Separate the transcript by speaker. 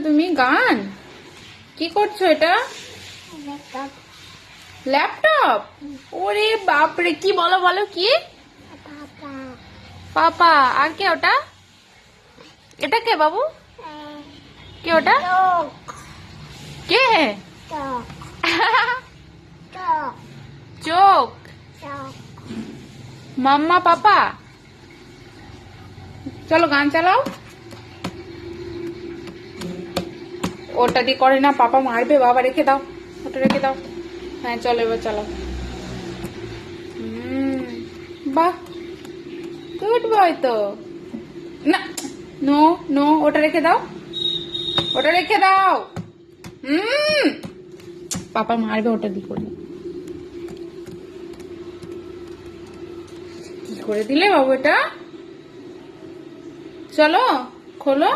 Speaker 1: তুমি? গান কি করছো এটা? ল্যাপটপ? ওরে বাপরে, কি বলো বলো কি? পাপা। আর কে ওটা? এটা কে বাবু? কে ওটা? কে? চোখ? মাম্মা পাপা? চলো গান চালাও। ওটা দিয়ে করে না, পাপা মারবে বাবা, রেখে দাও, ওটা রেখে দাও। হ্যাঁ চলো এবার চালাও। বাহ, গুড বয় তো। না, নো নো, ওটা রেখে দাও, ওটা রেখে দাও। পাপা মারবে ওটা দিয়ে করে। কি করে দিলে বাবু এটা? চলো খোলো।